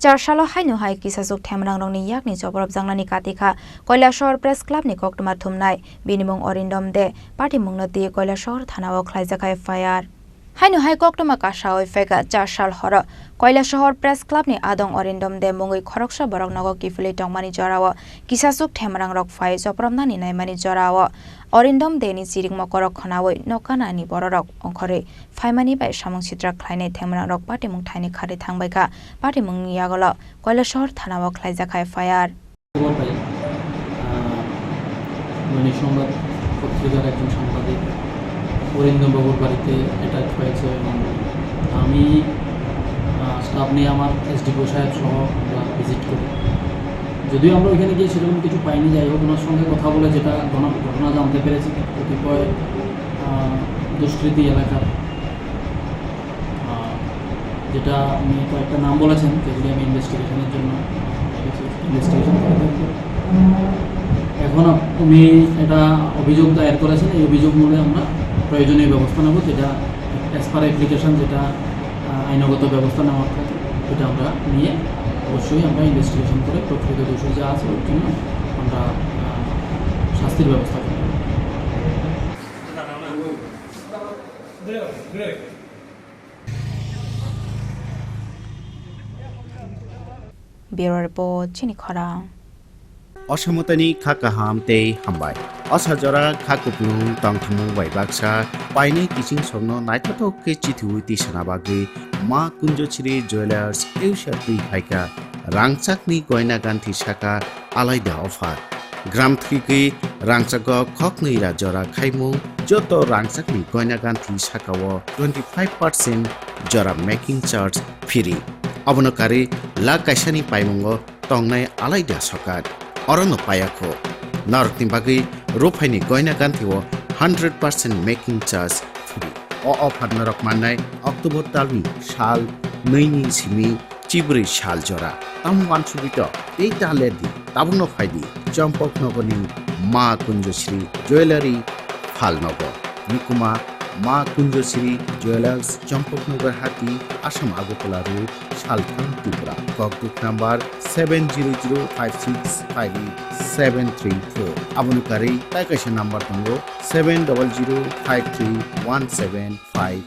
Charsalo Haino hai Kisaswk Themrang Rokni Yagni choprojaknani Katikha Kailashar Press Clubni koktuma thumnai binimung Arindam de party mungnati Kailashar thanao khlaijakha FIR Haino hai koktuma kasha feka 4 sal horo Kailashar Press Clubni adong Arindam de mungui khoroksa boroknago kifili tongmani jorawo Kisaswk Themrang rok phai chopromnani naimani jorawo Arindam de ni chiring mokorok khonawoi nokanani bororok ongkhore phaimani bai samung chitra khlaine Themrang rok party mung thaini khari thangbaika party mung yagolo Kailashar thanao khlaijakha FIR মানে সংবাদ পত্রিকার একজন সাংবাদিক অরিন্দম বাবুর বাড়িতে attack হয়েছে এবং আমি স্টাফ নিয়ে আমার এসডিপো সাহেব সহ আমরা ভিজিট করি। যদিও আমরা ওইখানে গিয়ে সেরকম কিছু পাইনি, যাই হোক ওনার সঙ্গে কথা বলে যেটা ঘটনা জানতে পেরেছি কতিপয় দুষ্কৃতী এলাকার যেটা উনি কয়েকটা নাম বলেছেন যেগুলি আমি ইনভেস্টিগেশনের জন্য ইনভেস্টিগেশন করে থাকবো। এখন উনি এটা অভিযোগ দায়ের করেছেন, এই অভিযোগ মূলে আমরা প্রয়োজনীয় ব্যবস্থা নেব, যেটা অ্যাজ পার অ্যাপ্লিকেশন যেটা আইনগত ব্যবস্থা নেওয়ার থাকে এটা আমরা নিয়ে অবশ্যই আমরা ইনভেস্টিগেশন করে প্রকৃত দোষী যা আছে ওর জন্য আমরা শাস্তির ব্যবস্থা করব। Bureau Report Chini Khorang Osamotani Kakaham Te Hambai Osajora Kakupung Tangtamu Waibaksa Paine Teaching Sogno Naitato Kechitu Tisanabagi Ma Kunjochiri Jewelers Eushatri Haika Rangchakni Goina Ganti Shaka Alaida Offer Gram Triki Rangchako Kokni Rajora Kaimu Joto Rangchakni Goina Ganti Shakawo 25% Jora Making Charge Free Abonokari La Kaishani Paimungo Tongnai Alaida Sokat Orono Payako Narokni Bagi Rupaini Goina Gantiwo 100% making charge free. O offer Narok Manai October Talmi Shal Naini Simi Chibri Shal Jora Tam Wansubito Eita Ledi Tabuno Faidi Champok Nogoni Ma Kunjoshri Jewelry Phal Nogo Nikuma Ma Kunjoshri Jewelers Champok Nogar Hati Assam Agotola Road Shalpan Tripura Kokbook number 70056587734 Abonukari Taikasha number 70053175